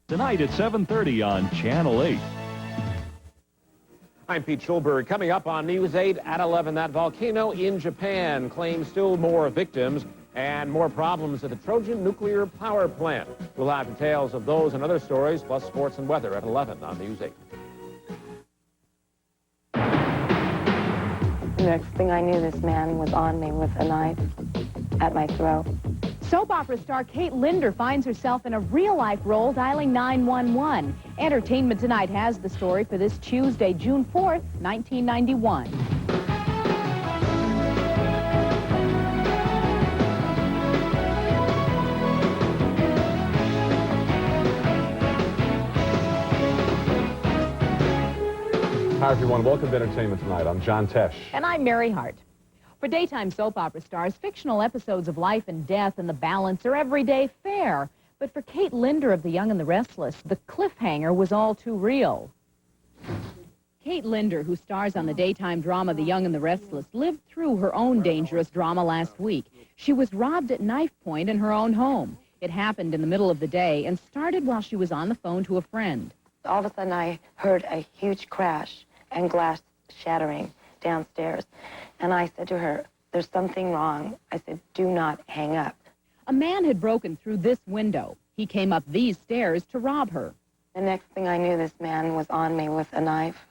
Tonight at 7:30 on Channel 8. I'm Pete Schulberg. Coming up on News 8 at 11, that volcano in Japan claims still more victims and more problems at the Trojan nuclear power plant. We'll have details of those and other stories, plus sports and weather at 11 on News 8. The next thing I knew, this man was on me with a knife at my throat. Soap opera star Kate Linder finds herself in a real-life role dialing 911. Entertainment Tonight has the story for this Tuesday, June 4th, 1991. Hi, everyone. Welcome to Entertainment Tonight. I'm John Tesh. And I'm Mary Hart. For daytime soap opera stars, fictional episodes of life and death and the balance are everyday fare. But for Kate Linder of The Young and the Restless, the cliffhanger was all too real. Kate Linder, who stars on the daytime drama The Young and the Restless, lived through her own dangerous drama last week. She was robbed at knife point in her own home. It happened in the middle of the day and started while she was on the phone to a friend. All of a sudden, I heard a huge crash and glass shattering downstairs. And I said to her, "There's something wrong." I said, "Do not hang up." A man had broken through this window. He came up these stairs to rob her. The next thing I knew, this man was on me with a knife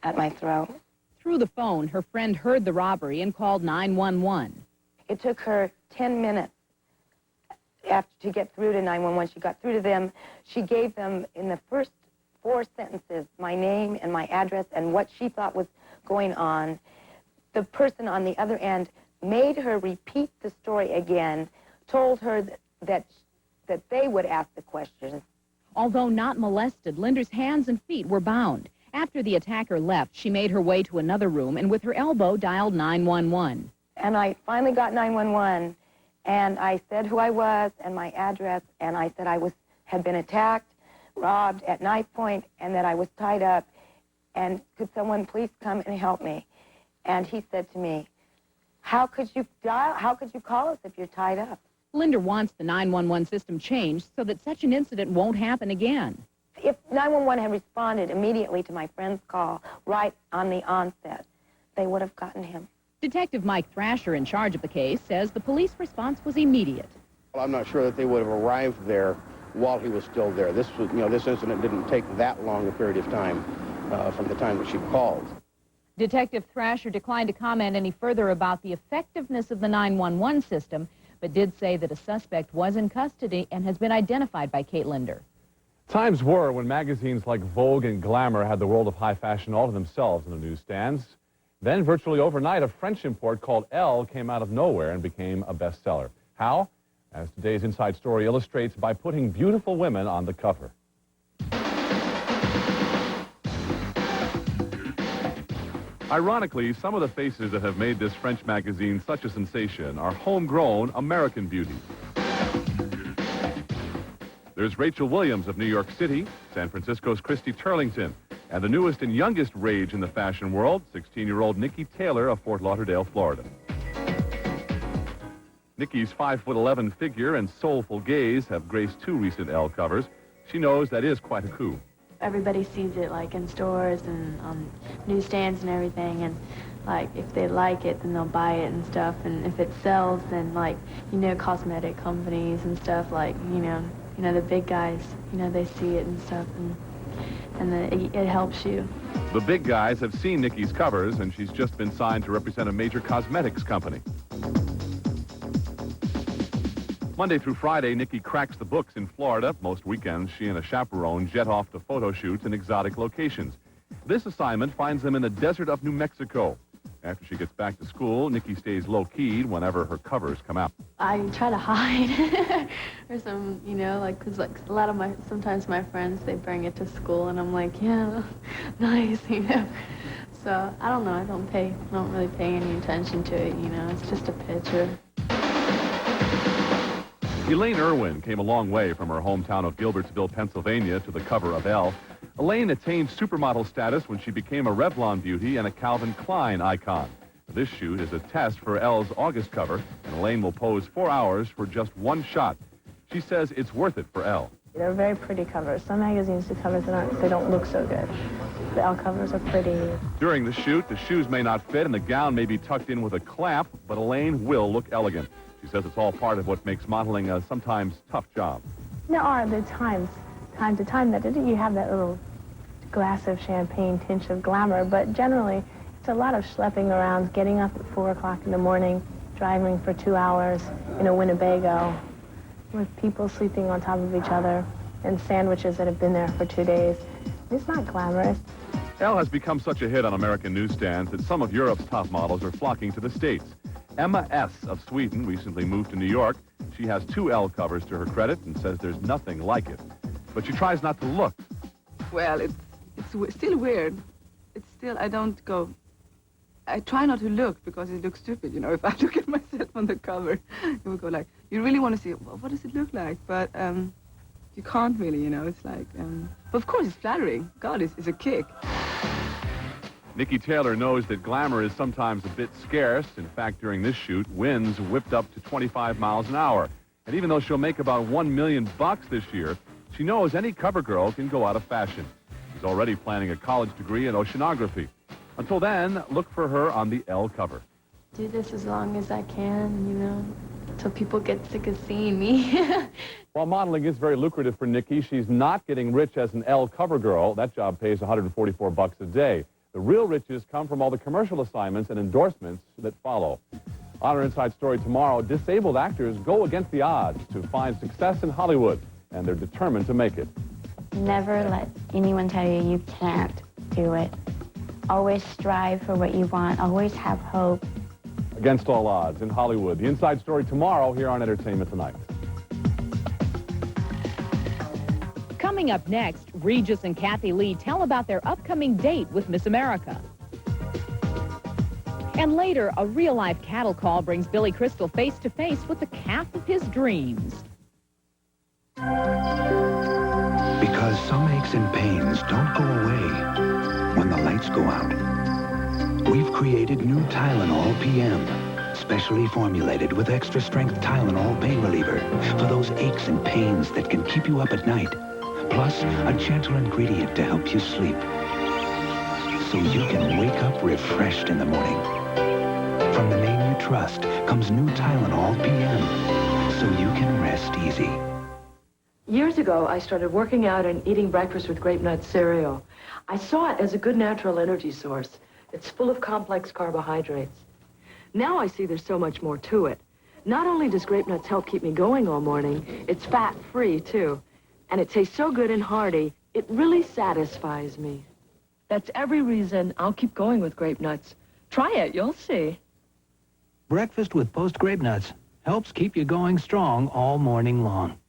at my throat. Through the phone, her friend heard the robbery and called 911. It took her 10 minutes to get through to 911. She got through to them. She gave them, in the first 4 sentences, my name and my address and what she thought was going on. The person on the other end made her repeat the story again, told her that they would ask the questions. Although not molested, Linder's hands and feet were bound. After the attacker left, she made her way to another room and with her elbow dialed 911. And I finally got 911, and I said who I was and my address, and I said I had been attacked, robbed at knife point, and that I was tied up, and could someone please come and help me? And he said to me, how could you call us if you're tied up? Linder wants the 911 system changed so that such an incident won't happen again. If 911 had responded immediately to my friend's call right on the onset, they would have gotten him. Detective Mike Thrasher, in charge of the case, says the police response was immediate. Well, I'm not sure that they would have arrived there while he was still there. This incident didn't take that long a period of time from the time that she called. Detective Thrasher declined to comment any further about the effectiveness of the 911 system, but did say that a suspect was in custody and has been identified by Kate Linder. Times were when magazines like Vogue and Glamour had the world of high fashion all to themselves in the newsstands. Then, virtually overnight, a French import called Elle came out of nowhere and became a bestseller. How? As today's Inside Story illustrates, by putting beautiful women on the cover. Ironically, some of the faces that have made this French magazine such a sensation are homegrown American beauties. There's Rachel Williams of New York City, San Francisco's Christy Turlington, and the newest and youngest rage in the fashion world, 16-year-old Nikki Taylor of Fort Lauderdale, Florida. Nikki's 5'11" figure and soulful gaze have graced 2 recent Elle covers. She knows that is quite a coup. Everybody sees it, like, in stores and on newsstands and everything, and, like, if they like it, then they'll buy it and stuff, and if it sells, then, like, cosmetic companies and stuff, like, the big guys, they see it and stuff, and it helps you. The big guys have seen Nikki's covers, and she's just been signed to represent a major cosmetics company. Monday through Friday, Nikki cracks the books in Florida. Most weekends, she and a chaperone jet off to photo shoots in exotic locations. This assignment finds them in the desert of New Mexico. After she gets back to school, Nikki stays low-keyed whenever her covers come out. I try to hide or some, because a lot of sometimes my friends, they bring it to school, and I'm like, yeah, nice, So, I don't know, I don't really pay any attention to it, it's just a picture. Elaine Irwin came a long way from her hometown of Gilbertsville, Pennsylvania, to the cover of Elle. Elaine attained supermodel status when she became a Revlon beauty and a Calvin Klein icon. This shoot is a test for Elle's August cover, and Elaine will pose 4 hours for just 1 shot. She says it's worth it for Elle. They're very pretty covers. Some magazines do covers that they don't look so good. The Elle covers are pretty. During the shoot, the shoes may not fit and the gown may be tucked in with a clamp, but Elaine will look elegant. She says it's all part of what makes modeling a sometimes tough job. There are the time to time, that you have that little glass of champagne tinge of glamour, but generally it's a lot of schlepping around, getting up at 4 o'clock in the morning, driving for 2 hours in a Winnebago with people sleeping on top of each other and sandwiches that have been there for 2 days. It's not glamorous. Elle has become such a hit on American newsstands that some of Europe's top models are flocking to the States. Emma S. of Sweden recently moved to New York. She has 2 Elle covers to her credit and says there's nothing like it. But she tries not to look. Well, it's still weird. It's still, I try not to look because it looks stupid, you know. If I look at myself on the cover, it will go like, you really want to see, well, what does it look like? But you can't really, you know. It's like, but of course it's flattering. God, it's a kick. Nikki Taylor knows that glamour is sometimes a bit scarce. In fact, during this shoot, winds whipped up to 25 miles an hour. And even though she'll make about $1 million this year, she knows any cover girl can go out of fashion. She's already planning a college degree in oceanography. Until then, look for her on the Elle cover. Do this as long as I can, you know, until people get sick of seeing me. While modeling is very lucrative for Nikki, she's not getting rich as an Elle cover girl. That job pays $144 a day. The real riches come from all the commercial assignments and endorsements that follow. On our Inside Story tomorrow, disabled actors go against the odds to find success in Hollywood, and they're determined to make it. Never let anyone tell you you can't do it. Always strive for what you want. Always have hope. Against all odds in Hollywood. The Inside Story tomorrow here on Entertainment Tonight. Coming up next, Regis and Kathy Lee tell about their upcoming date with Miss America. And later, a real-life cattle call brings Billy Crystal face-to-face with the calf of his dreams. Because some aches and pains don't go away when the lights go out. We've created new Tylenol PM, specially formulated with extra-strength Tylenol pain reliever for those aches and pains that can keep you up at night. Plus, a gentle ingredient to help you sleep, so you can wake up refreshed in the morning. From the name you trust comes new Tylenol PM, so you can rest easy. Years ago, I started working out and eating breakfast with grape nut cereal. I saw it as a good natural energy source. It's full of complex carbohydrates. Now I see there's so much more to it. Not only does grape nuts help keep me going all morning, it's fat-free, too. And it tastes so good and hearty, it really satisfies me. That's every reason I'll keep going with grape nuts. Try it, you'll see. Breakfast with Post Grape Nuts helps keep you going strong all morning long.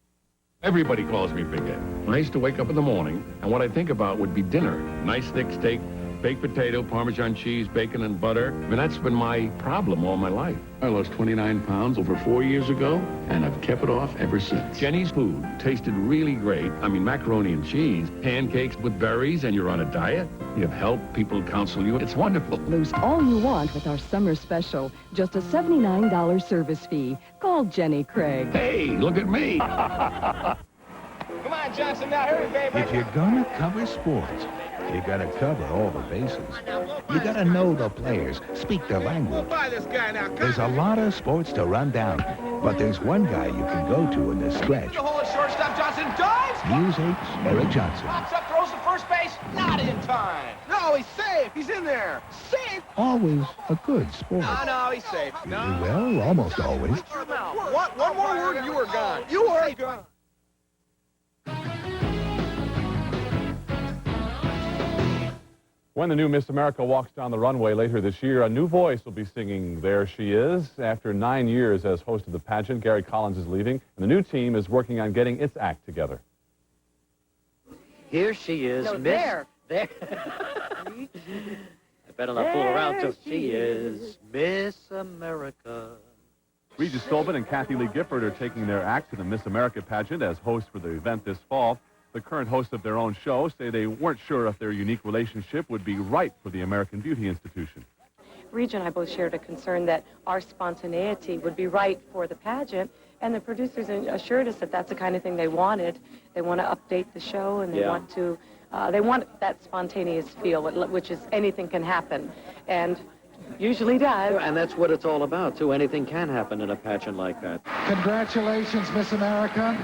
Everybody calls me Big Ed. I used to wake up in the morning, and what I think about would be dinner. Nice thick steak, baked potato, Parmesan cheese, bacon, and butter. I mean, that's been my problem all my life. I lost 29 pounds over 4 years ago, and I've kept it off ever since. Jenny's food tasted really great. I mean, macaroni and cheese, pancakes with berries, and you're on a diet. You have help, people counsel you. It's wonderful. Lose all you want with our summer special. Just a $79 service fee. Call Jenny Craig. Hey, look at me. Come on, Johnson, now hurry, baby. If you're gonna cover sports, you gotta cover all the bases. You gotta know the players, speak their language. Buy this guy now. There's a lot of sports to run down, but there's one guy you can go to in the stretch. The hole is shortstop. Johnson dives. Music's Eric Johnson. Pops up, throws to first base. Not in time. No, he's safe. He's in there. Safe. Always a good sport. No, he's safe. No. Well, almost always. One more word and you were gone. You were gone. When the new Miss America walks down the runway later this year, a new voice will be singing There She Is. After 9 years as host of the pageant, Gary Collins is leaving, and the new team is working on getting its act together. Here she is, No, Miss... there. I better not fool around till she is Miss America. Regis Philbin and Kathy Lee Gifford are taking their act to the Miss America pageant as hosts for the event this fall. The current hosts of their own show say they weren't sure if their unique relationship would be right for the American Beauty Institution. Regis and I both shared a concern that our spontaneity would be right for the pageant, And the producers assured us that that's the kind of thing they wanted. They want to update the show, and they want to, they want that spontaneous feel, which is anything can happen, and usually does. And that's what it's all about, too. Anything can happen in a pageant like that. Congratulations, Miss America.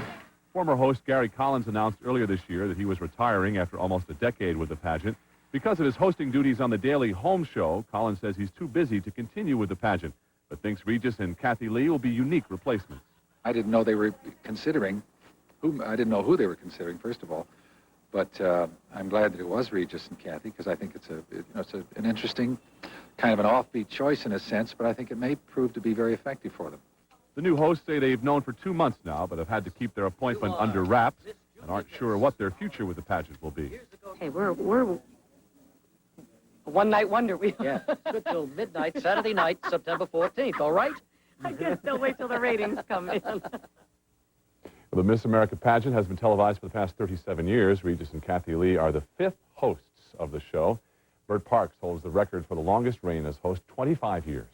Former host Gary Collins announced earlier this year that he was retiring after almost a decade with the pageant. Because of his hosting duties on the daily home show, Collins says he's too busy to continue with the pageant, but thinks Regis and Kathy Lee will be unique replacements. I didn't know they were considering I didn't know who they were considering, first of all. But I'm glad that it was Regis and Kathy, because I think it's an interesting, kind of an offbeat choice in a sense, but I think it may prove to be very effective for them. The new hosts say they've known for 2 months now, but have had to keep their appointment under wraps and aren't sure what their future with the pageant will be. Hey, we're a one-night wonder. Yeah, good till midnight, Saturday night, September 14th, all right? I guess they'll wait till the ratings come in. The Miss America pageant has been televised for the past 37 years. Regis and Kathy Lee are the 5th hosts of the show. Bert Parks holds the record for the longest reign as host, 25 years.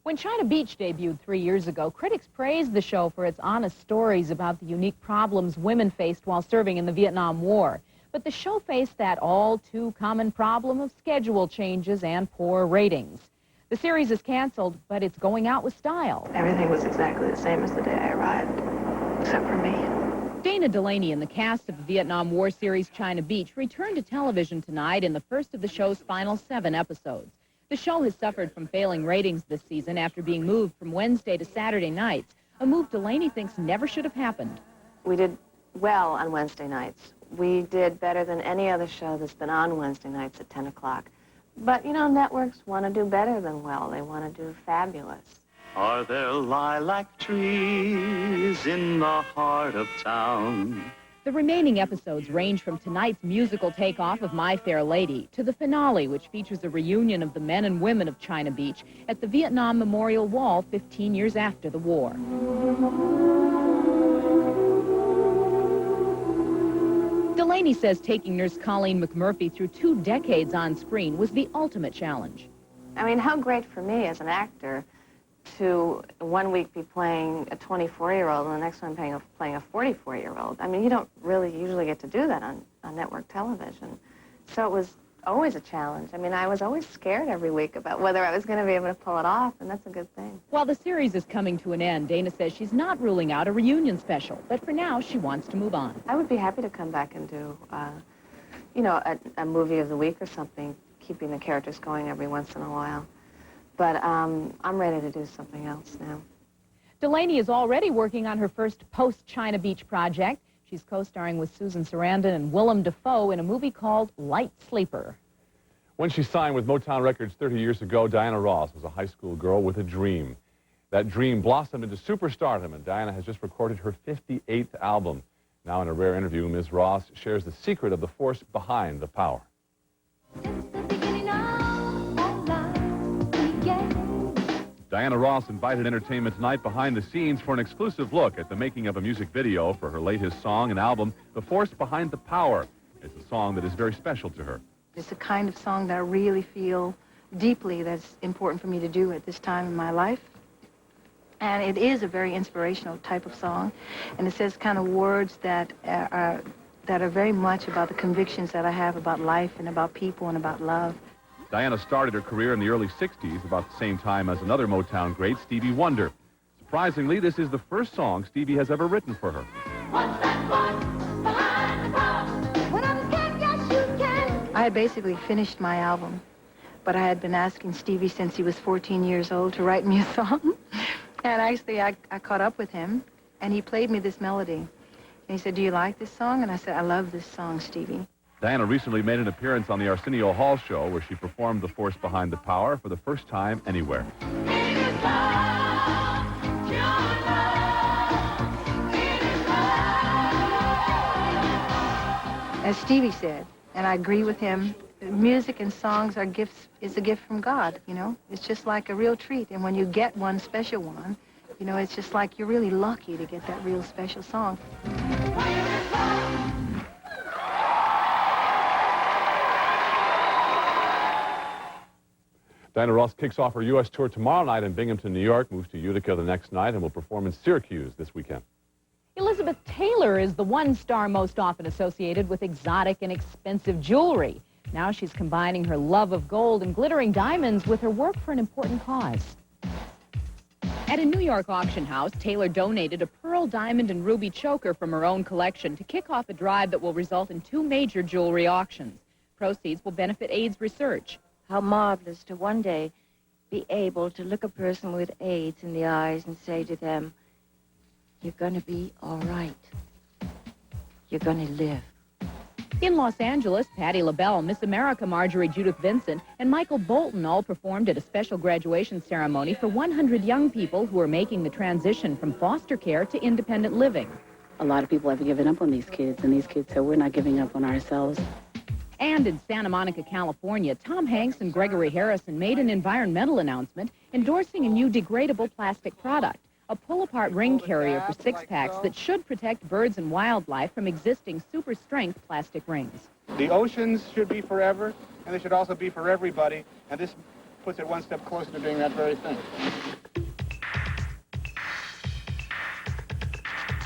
When China Beach debuted 3 years ago, critics praised the show for its honest stories about the unique problems women faced while serving in the Vietnam War. But the show faced that all-too-common problem of schedule changes and poor ratings. The series is canceled, but it's going out with style. Everything was exactly the same as the day I arrived, except for me. Dana Delaney and the cast of the Vietnam War series China Beach returned to television tonight in the first of the show's final 7 episodes. The show has suffered from failing ratings this season after being moved from Wednesday to Saturday nights, a move Delaney thinks never should have happened. We did well on Wednesday nights. We did better than any other show that's been on Wednesday nights at 10 o'clock. But, you know, networks want to do better than well. They want to do fabulous. Are there lilac trees in the heart of town? The remaining episodes range from tonight's musical takeoff of My Fair Lady to the finale, which features a reunion of the men and women of China Beach at the Vietnam Memorial Wall 15 years after the war. Delaney says taking nurse Colleen McMurphy through 2 decades on screen was the ultimate challenge. I mean, how great for me as an actor to 1 week be playing a 24-year-old and the next one playing a 44-year-old. I mean, you don't really usually get to do that on network television. So it was always a challenge. I mean, I was always scared every week about whether I was going to be able to pull it off, and that's a good thing. While the series is coming to an end, Dana says she's not ruling out a reunion special, but for now she wants to move on. I would be happy to come back and do, you know, a movie of the week or something, keeping the characters going every once in a while. But I'm ready to do something else now. Delaney is already working on her first post-China Beach project. She's co-starring with Susan Sarandon and Willem Dafoe in a movie called Light Sleeper. When she signed with Motown Records 30 years ago, Diana Ross was a high school girl with a dream. That dream blossomed into superstardom, and Diana has just recorded her 58th album. Now in a rare interview, Ms. Ross shares the secret of the force behind the power. Diana Ross invited Entertainment Tonight behind the scenes for an exclusive look at the making of a music video for her latest song and album, The Force Behind the Power. It's a song that is very special to her. It's the kind of song that I really feel deeply that's important for me to do at this time in my life. And it is a very inspirational type of song. And it says kind of words that are very much about the convictions that I have about life and about people and about love. Diana started her career in the early 60s, about the same time as another Motown great, Stevie Wonder. Surprisingly, this is the first song Stevie has ever written for her. I had basically finished my album, but I had been asking Stevie since he was 14 years old to write me a song. And actually, I caught up with him, and he played me this melody. And he said, "Do you like this song?" And I said, "I love this song, Stevie." Diana recently made an appearance on the Arsenio Hall show, where she performed The Force Behind the Power for the first time anywhere. As Stevie said, and I agree with him, music and songs are gifts, is a gift from God, you know? It's just like a real treat, and when you get one special one, you know, it's just like you're really lucky to get that real special song. Diana Ross kicks off her U.S. tour tomorrow night in Binghamton, New York, moves to Utica the next night, and will perform in Syracuse this weekend. Elizabeth Taylor is the one star most often associated with exotic and expensive jewelry. Now she's combining her love of gold and glittering diamonds with her work for an important cause. At a New York auction house, Taylor donated a pearl, diamond, and ruby choker from her own collection to kick off a drive that will result in 2 major jewelry auctions. Proceeds will benefit AIDS research. How marvelous to one day be able to look a person with AIDS in the eyes and say to them, you're going to be all right. You're going to live. In Los Angeles, Patti LaBelle, Miss America Marjorie Judith Vincent, and Michael Bolton all performed at a special graduation ceremony for 100 young people who are making the transition from foster care to independent living. A lot of people have given up on these kids, and these kids said, we're not giving up on ourselves. And in Santa Monica, California, Tom Hanks and Gregory Harrison made an environmental announcement endorsing a new degradable plastic product, a pull-apart ring carrier for 6-packs that should protect birds and wildlife from existing super-strength plastic rings. The oceans should be forever, and they should also be for everybody, and this puts it one step closer to doing that very thing.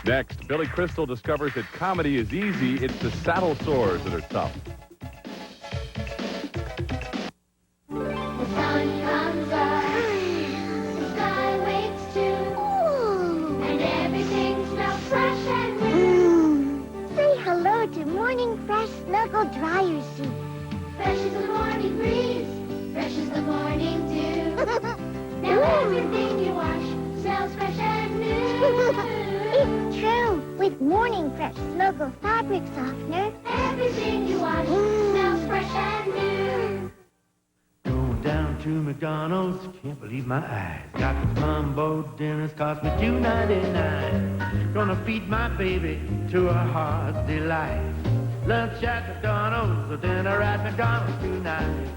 Next, Billy Crystal discovers that comedy is easy. It's the saddle sores that are tough. Fresh Snuggle Dryer Soup. Fresh as the morning breeze, fresh as the morning dew. Now everything you wash smells fresh and new. It's true. With Morning Fresh Snuggle Fabric Softener, everything you wash smells fresh and new. Going down to McDonald's, can't believe my eyes. Got the combo dinners, cost me $2.99. Gonna feed my baby to her heart's delight. Lunch at McDonald's, or dinner at McDonald's tonight.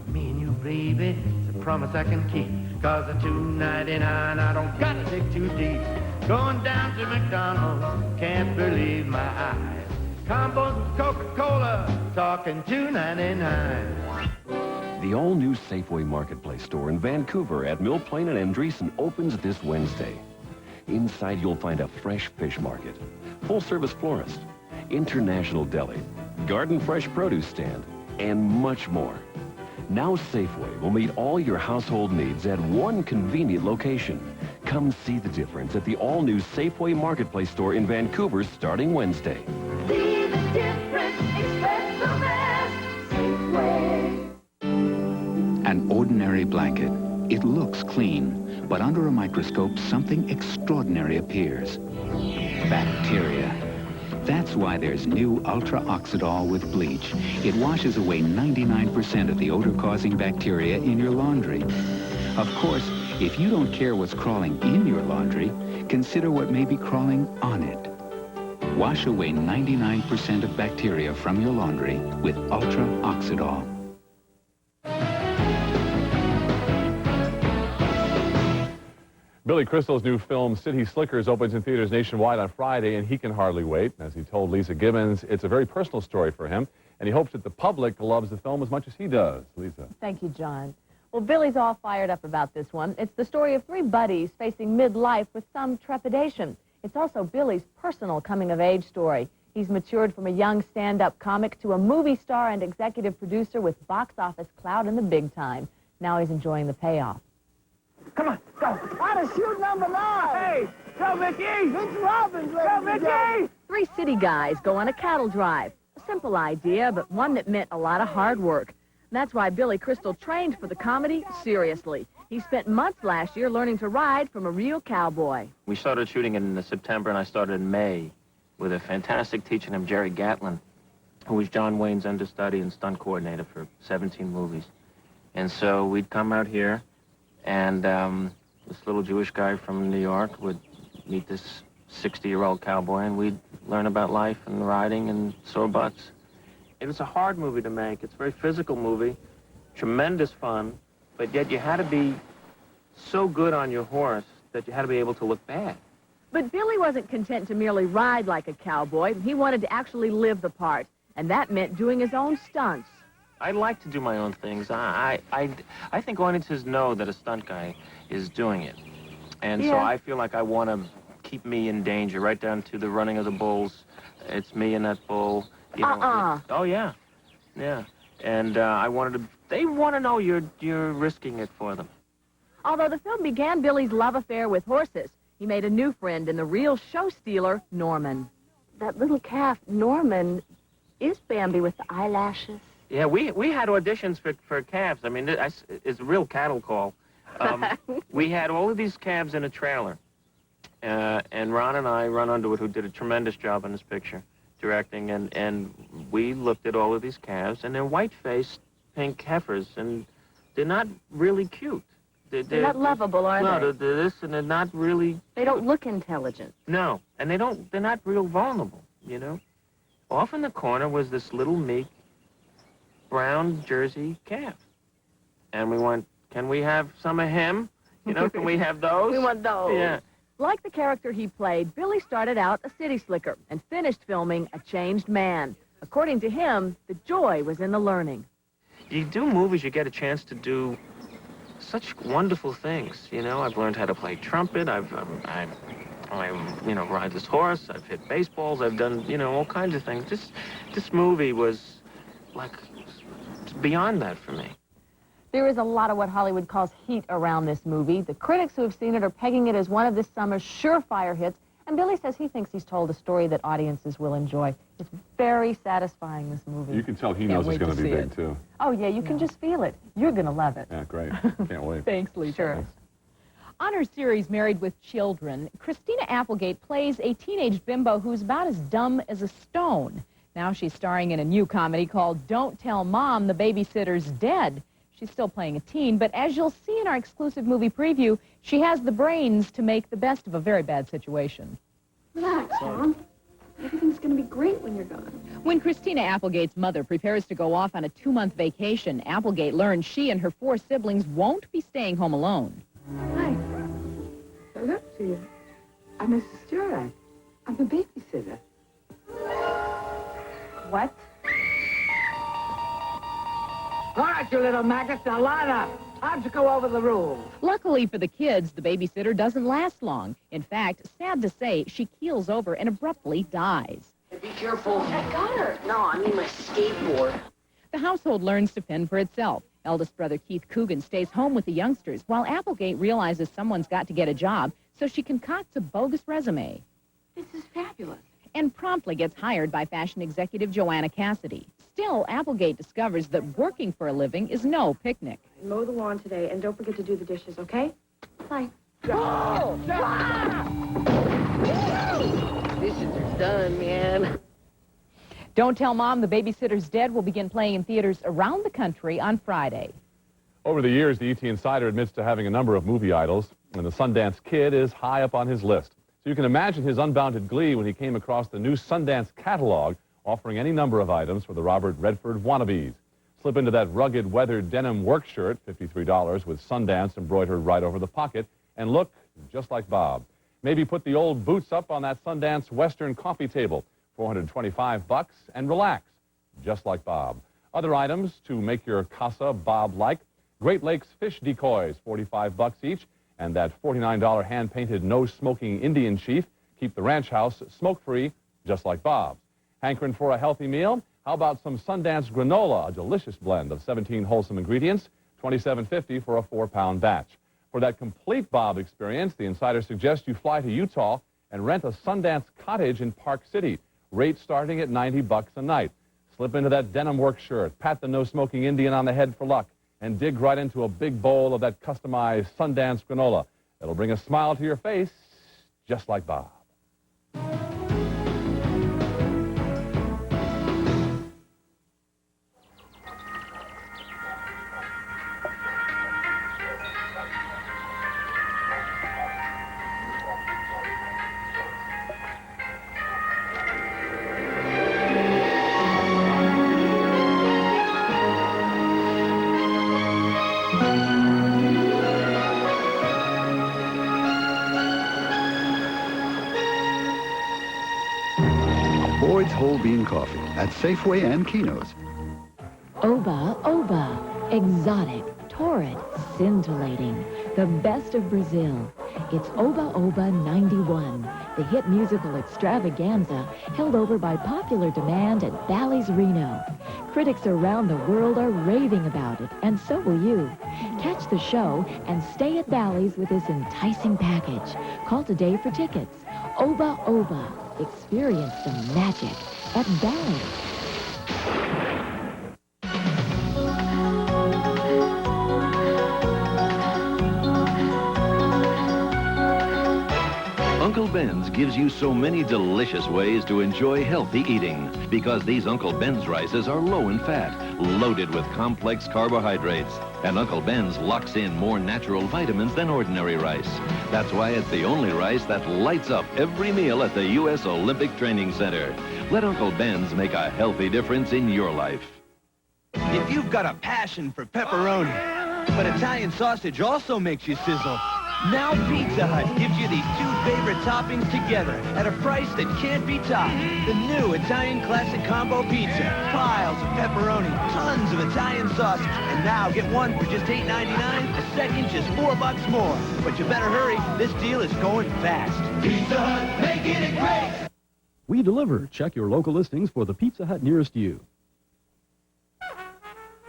Me and you, baby, it's a promise I can keep. Cause at $2.99, I don't gotta dig too deep. Going down to McDonald's, can't believe my eyes. Combos with Coca-Cola, talking $2.99. The all-new Safeway Marketplace store in Vancouver at Mill Plain and Andreessen opens this Wednesday. Inside, you'll find a fresh fish market, full-service florist, international deli, garden fresh produce stand, and much more. Now Safeway will meet all your household needs at one convenient location. Come see the difference at the all-new Safeway Marketplace store in Vancouver starting Wednesday. See the difference, expect the best. Safeway. An ordinary blanket. It looks clean, but under a microscope, something extraordinary appears. Bacteria. That's why there's new Ultra Oxidol with bleach. It washes away 99% of the odor-causing bacteria in your laundry. Of course, if you don't care what's crawling in your laundry, consider what may be crawling on it. Wash away 99% of bacteria from your laundry with Ultra Oxidol. Billy Crystal's new film, City Slickers, opens in theaters nationwide on Friday, and he can hardly wait. As he told Lisa Gibbons, it's a very personal story for him, and he hopes that the public loves the film as much as he does. Lisa. Thank you, John. Well, Billy's all fired up about this one. It's the story of 3 buddies facing midlife with some trepidation. It's also Billy's personal coming-of-age story. He's matured from a young stand-up comic to a movie star and executive producer with box office clout in the big time. Now he's enjoying the payoff. Come on, go. Out of shoot number 9. Hey, go, Mickey. It's Robbins, go, Mickey. 3 city guys go on a cattle drive. A simple idea, but one that meant a lot of hard work. That's why Billy Crystal trained for the comedy seriously. He spent months last year learning to ride from a real cowboy. We started shooting in September, and I started in May with a fantastic teacher named Jerry Gatlin, who was John Wayne's understudy and stunt coordinator for 17 movies. And so we'd come out here, and this little Jewish guy from New York would meet this 60-year-old cowboy, and we'd learn about life and riding and sore butts. It was a hard movie to make. It's a very physical movie, tremendous fun, but yet you had to be so good on your horse that you had to be able to look bad. But Billy wasn't content to merely ride like a cowboy. He wanted to actually live the part, and that meant doing his own stunts. I like to do my own things. I think audiences know that a stunt guy is doing it. And so I feel like I want to keep me in danger, right down to the running of the bulls. It's me and that bull. You know, oh, yeah. Yeah. And they want to know you're risking it for them. Although the film began Billy's love affair with horses, he made a new friend in the real show stealer, Norman. That little calf, Norman, is Bambi with the eyelashes? Yeah, we had auditions for calves. I mean, it's a real cattle call. We had all of these calves in a trailer. And Ron and I, Ron Underwood, who did a tremendous job in this picture, directing, and we looked at all of these calves, and they're white-faced pink heifers, and they're not really cute. They're not lovable, are they? No, they're not really... They don't look intelligent. No, and they're not real vulnerable, you know? Off in the corner was this little meek brown Jersey calf. And we went, can we have some of him? You know, can we have those? We want those. Yeah. Like the character he played, Billy started out a city slicker and finished filming a changed man. According to him, the joy was in the learning. You do movies, you get a chance to do such wonderful things, you know. I've learned how to play trumpet. I ride this horse. I've hit baseballs. I've done, all kinds of things. This movie was like beyond that for me. There is a lot of what Hollywood calls heat around this movie. The critics who have seen it are pegging it as one of this summer's surefire hits, and Billy says he thinks he's told a story that audiences will enjoy. It's very satisfying, this movie. You can tell he knows it's going to be big, too. Oh, yeah, you can just feel it. You're going to love it. Yeah, great. Can't wait. Thanks, Lisa. Sure. On her series, Married with Children, Christina Applegate plays a teenage bimbo who's about as dumb as a stone. Now she's starring in a new comedy called Don't Tell Mom the Babysitter's Dead. She's still playing a teen, but as you'll see in our exclusive movie preview, she has the brains to make the best of a very bad situation. Relax, Mom. Everything's going to be great when you're gone. When Christina Applegate's mother prepares to go off on a 2-month vacation, Applegate learns she and her 4 siblings won't be staying home alone. Hi. Hello to you. I'm Mrs. Stewart. I'm a babysitter. What? All right, you little maggots, now line up. Time to go over the rules. Luckily for the kids, the babysitter doesn't last long. In fact, sad to say, she keels over and abruptly dies. Be careful. I got her. No, I mean my skateboard. The household learns to fend for itself. Eldest brother Keith Coogan stays home with the youngsters, while Applegate realizes someone's got to get a job, so she concocts a bogus resume. This is fabulous. And promptly gets hired by fashion executive Joanna Cassidy. Still, Applegate discovers that working for a living is no picnic. Mow the lawn today, and don't forget to do the dishes, okay? Bye. Oh! Dishes are done, man. Don't Tell Mom the Babysitter's Dead will begin playing in theaters around the country on Friday. Over the years, the ET Insider admits to having a number of movie idols, and the Sundance Kid is high up on his list. So you can imagine his unbounded glee when he came across the new Sundance catalog offering any number of items for the Robert Redford wannabes. Slip into that rugged, weathered denim work shirt, $53, with Sundance embroidered right over the pocket, and look just like Bob. Maybe put the old boots up on that Sundance Western coffee table, $425, and relax, just like Bob. Other items to make your casa Bob-like: Great Lakes fish decoys, $45 each, and that $49 hand-painted no-smoking Indian chief. Keep the ranch house smoke-free, just like Bob's. Hankering for a healthy meal? How about some Sundance granola, a delicious blend of 17 wholesome ingredients, $27.50 for a 4-pound batch. For that complete Bob experience, the Insider suggests you fly to Utah and rent a Sundance cottage in Park City. Rates starting at $90 a night. Slip into that denim work shirt, pat the no-smoking Indian on the head for luck, and dig right into a big bowl of that customized Sundance granola. It'll bring a smile to your face, just like Bob. Boyd's Whole Bean Coffee at Safeway and Keno's. Oba Oba. Exotic, torrid, scintillating. The best of Brazil. It's Oba Oba 91, the hit musical extravaganza held over by popular demand at Bally's Reno. Critics around the world are raving about it, and so will you. Catch the show and stay at Bally's with this enticing package. Call today for tickets. Oba Oba. Experience the magic at Bally's. Uncle Ben's gives you so many delicious ways to enjoy healthy eating because these Uncle Ben's rices are low in fat, loaded with complex carbohydrates. And Uncle Ben's locks in more natural vitamins than ordinary rice. That's why it's the only rice that lights up every meal at the U.S. Olympic Training Center. Let Uncle Ben's make a healthy difference in your life. If you've got a passion for pepperoni, but Italian sausage also makes you sizzle, now Pizza Hut gives you these two favorite toppings together at a price that can't be topped. The new Italian Classic Combo Pizza. Piles of pepperoni, tons of Italian sausage, and now get one for just $8.99, a second just $4 more. But you better hurry, this deal is going fast. Pizza Hut, making it great! We deliver. Check your local listings for the Pizza Hut nearest you.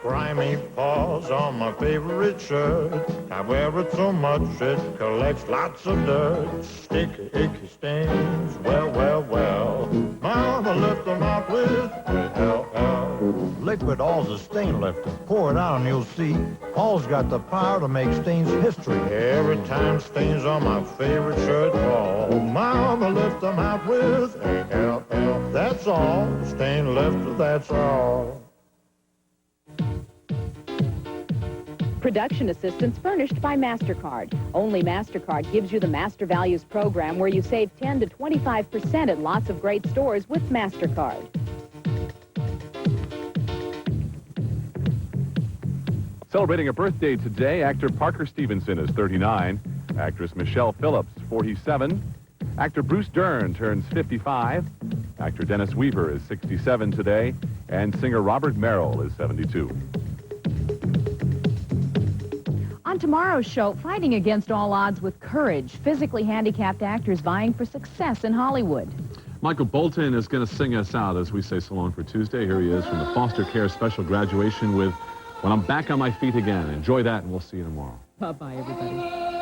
Grimy paws on my favorite shirt. I wear it so much it collects lots of dirt. Sticky, icky stains, well, well, well. Mama left them out with LL. Liquid All's a stain lifter. Pour it on and you'll see. All's got the power to make stains history. Every time stains on my favorite shirt fall, Mama left them out with LL. That's all. Stain lifter, that's all. Production assistance furnished by MasterCard. Only MasterCard gives you the Master Values program where you save 10 to 25% at lots of great stores with MasterCard. Celebrating a birthday today, actor Parker Stevenson is 39, actress Michelle Phillips, 47, actor Bruce Dern turns 55, actor Dennis Weaver is 67 today, and singer Robert Merrill is 72. On tomorrow's show, fighting against all odds with courage, physically handicapped actors vying for success in Hollywood. Michael Bolton is going to sing us out as we say so long for Tuesday. Here he is from the foster care special graduation with When I'm Back on My Feet Again. Enjoy that, and we'll see you tomorrow. Bye-bye, everybody.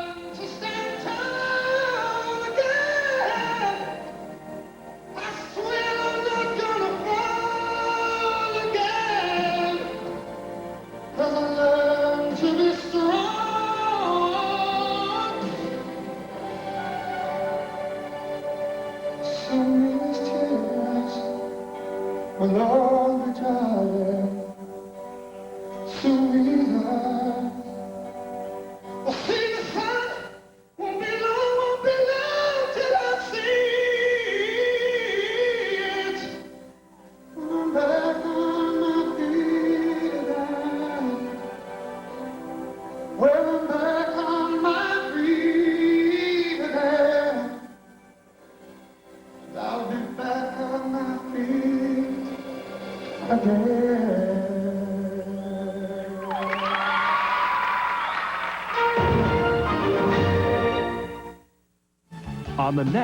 On the next